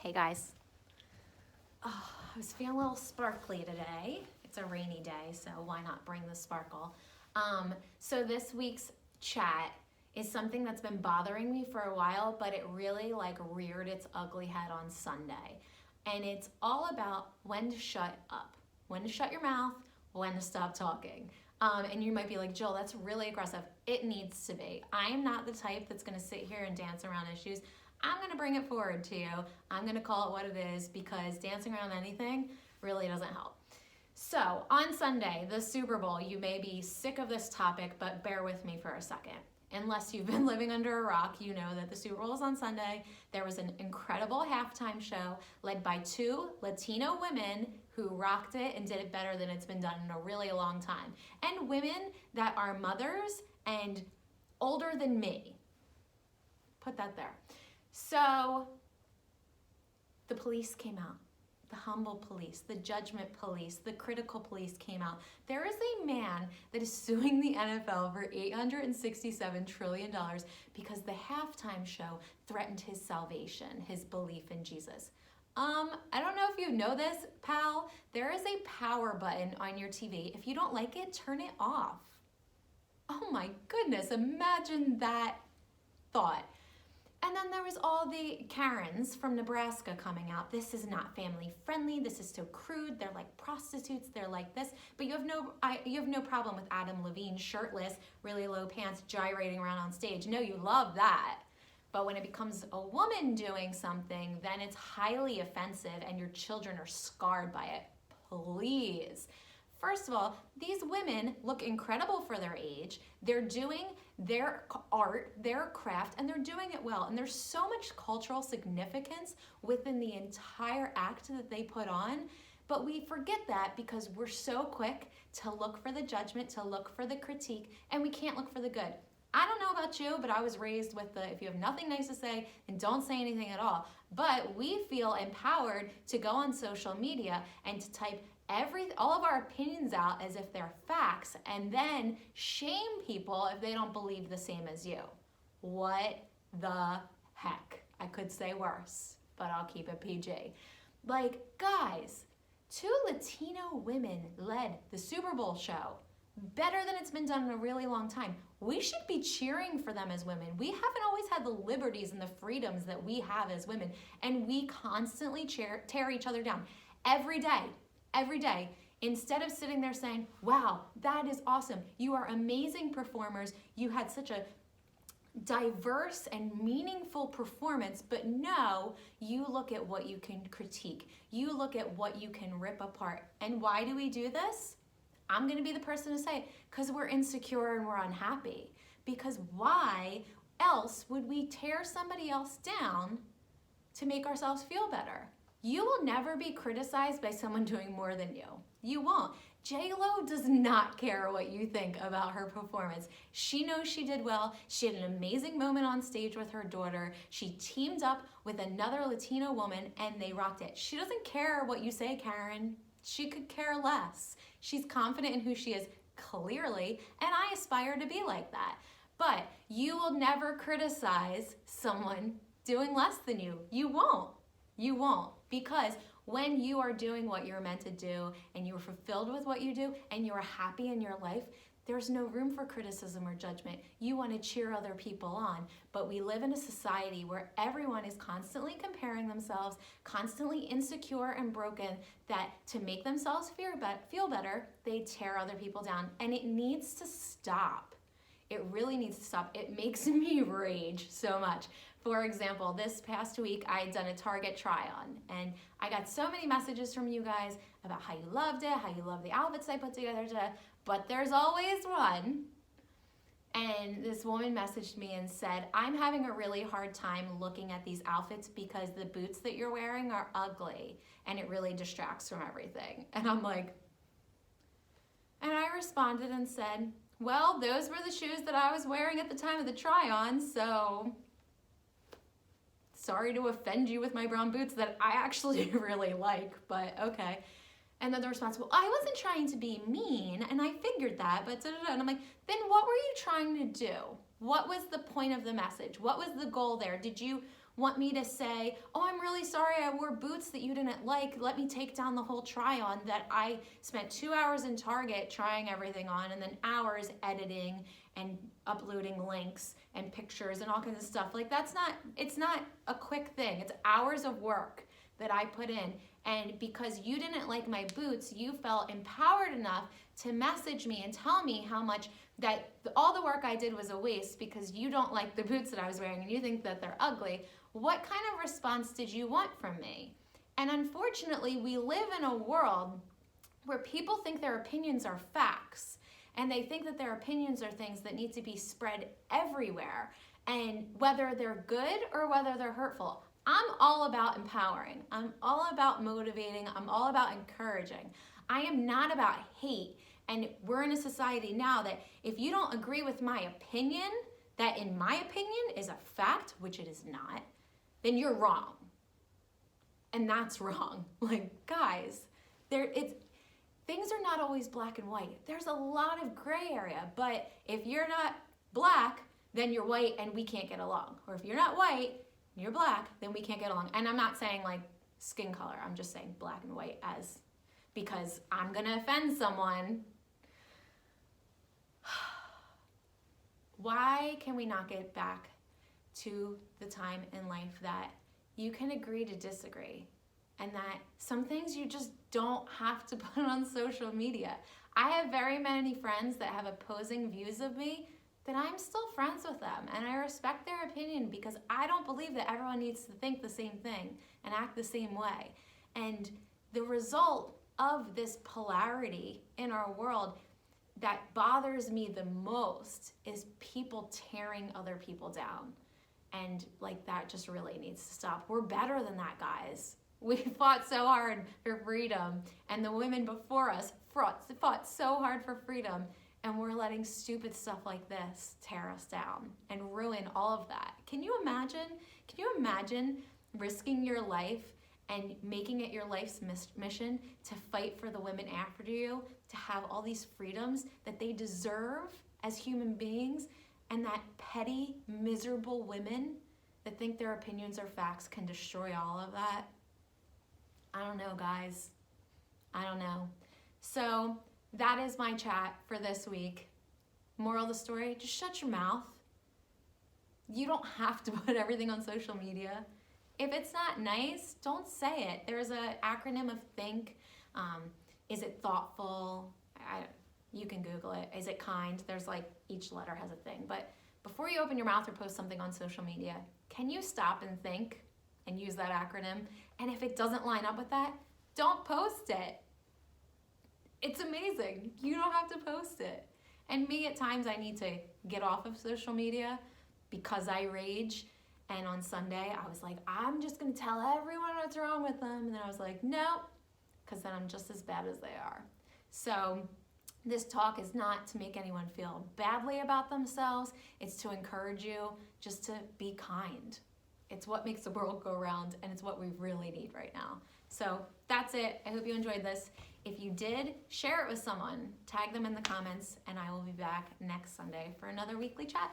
Hey guys. Oh, I was feeling a little sparkly today. It's a rainy day, so why not bring the sparkle? So this week's chat is something that's been bothering me for a while, but it really reared its ugly head on Sunday. And it's all about when to shut up, when to shut your mouth, when to stop talking. And you might be like, Jill, that's really aggressive. It needs to be. I am not the type that's gonna sit here and dance around issues. I'm gonna bring it forward to you. I'm gonna call it what it is because dancing around anything really doesn't help. So on Sunday, the Super Bowl, you may be sick of this topic, but bear with me for a second. Unless you've been living under a rock, you know that the Super Bowl is on Sunday. There was an incredible halftime show led by two Latino women who rocked it and did it better than it's been done in a really long time. And women that are mothers and older than me. Put that there. So the police came out. The humble police, the judgment police, the critical police came out. There is a man that is suing the NFL for $867 trillion because the halftime show threatened his salvation, his belief in Jesus. I don't know if you know this, pal. There is a power button on your TV. If you don't like it, turn it off. Oh my goodness, imagine that thought. And then there was all the Karens from Nebraska coming out. This is not family friendly. This is so crude. They're like prostitutes. They're like this. But you have no problem with Adam Levine shirtless, really low pants, gyrating around on stage. No, you love that. But when it becomes a woman doing something, then it's highly offensive and your children are scarred by it. Please. First of all, these women look incredible for their age. They're doing their art, their craft, and they're doing it well. And there's so much cultural significance within the entire act that they put on. But we forget that because we're so quick to look for the judgment, to look for the critique, and we can't look for the good. I don't know about you, but I was raised with the, if you have nothing nice to say, then don't say anything at all. But we feel empowered to go on social media and to type all of our opinions out as if they're facts and then shame people if they don't believe the same as you. What the heck? I could say worse, but I'll keep it PG. Like, guys, two Latino women led the Super Bowl show better than it's been done in a really long time. We should be cheering for them as women. We haven't always had the liberties and the freedoms that we have as women, and we constantly tear each other down every day, instead of sitting there saying, wow, that is awesome. You are amazing performers. You had such a diverse and meaningful performance, but no, you look at what you can critique. You look at what you can rip apart. And why do we do this? I'm gonna be the person to say, because we're insecure and we're unhappy. Because why else would we tear somebody else down to make ourselves feel better? You will never be criticized by someone doing more than you. You won't. J-Lo does not care what you think about her performance. She knows she did well. She had an amazing moment on stage with her daughter. She teamed up with another Latino woman and they rocked it. She doesn't care what you say, Karen. She could care less. She's confident in who she is, clearly, and I aspire to be like that. But you will never criticize someone doing less than you. You won't. You won't. Because when you are doing what you're meant to do and you are fulfilled with what you do and you are happy in your life, there's no room for criticism or judgment. You want to cheer other people on, but we live in a society where everyone is constantly comparing themselves, constantly insecure and broken, that to make themselves feel better, they tear other people down, and it needs to stop. It really needs to stop. It makes me rage so much. For example, this past week, I had done a Target try-on, and I got so many messages from you guys about how you loved it, how you love the outfits I put together, but there's always one. And this woman messaged me and said, I'm having a really hard time looking at these outfits because the boots that you're wearing are ugly, and it really distracts from everything. And I'm like, and I responded and said, well, those were the shoes that I was wearing at the time of the try-on, so sorry to offend you with my brown boots that I actually really like, but okay. And then the response, well, I wasn't trying to be mean, and I figured that, but da-da-da. And I'm like, then what were you trying to do? What was the point of the message? What was the goal there? Did you want me to say, oh, I'm really sorry I wore boots that you didn't like. Let me take down the whole try on that I spent 2 hours in Target trying everything on and then hours editing and uploading links and pictures and all kinds of stuff. Like it's not a quick thing. It's hours of work that I put in. And because you didn't like my boots, you felt empowered enough to message me and tell me how much that all the work I did was a waste because you don't like the boots that I was wearing and you think that they're ugly. What kind of response did you want from me? And unfortunately, we live in a world where people think their opinions are facts and they think that their opinions are things that need to be spread everywhere, and whether they're good or whether they're hurtful. I'm all about empowering. I'm all about motivating. I'm all about encouraging. I am not about hate. And we're in a society now that if you don't agree with my opinion, that in my opinion is a fact, which it is not, then you're wrong. And that's wrong. Like, guys, things are not always black and white. There's a lot of gray area, but if you're not black, then you're white and we can't get along. Or if you're not white, you're black, then we can't get along. And I'm not saying like skin color, I'm just saying black and white because I'm gonna offend someone. Why can we not get back to the time in life that you can agree to disagree and that some things you just don't have to put on social media? I have very many friends that have opposing views of me that I'm still friends with them and I respect their opinion because I don't believe that everyone needs to think the same thing and act the same way. And the result of this polarity in our world that bothers me the most is people tearing other people down. And like that just really needs to stop. We're better than that, guys. We fought so hard for freedom and the women before us fought so hard for freedom, and we're letting stupid stuff like this tear us down and ruin all of that. Can you imagine risking your life and making it your life's mission to fight for the women after you, to have all these freedoms that they deserve as human beings, and that petty, miserable women that think their opinions are facts can destroy all of that? I don't know, guys. I don't know. So that is my chat for this week. Moral of the story, just shut your mouth. You don't have to put everything on social media. If it's not nice, don't say it. There's an acronym of THINK. Is it thoughtful? You can Google it. Is it kind? There's like, each letter has a thing. But before you open your mouth or post something on social media, can you stop and think and use that acronym? And if it doesn't line up with that, don't post it. It's amazing. You don't have to post it. And me, at times, I need to get off of social media because I rage. And on Sunday, I was like, I'm just going to tell everyone what's wrong with them. And then I was like, no, because then I'm just as bad as they are. So this talk is not to make anyone feel badly about themselves. It's to encourage you just to be kind. It's what makes the world go round, and it's what we really need right now. So that's it. I hope you enjoyed this. If you did, share it with someone. Tag them in the comments, and I will be back next Sunday for another weekly chat.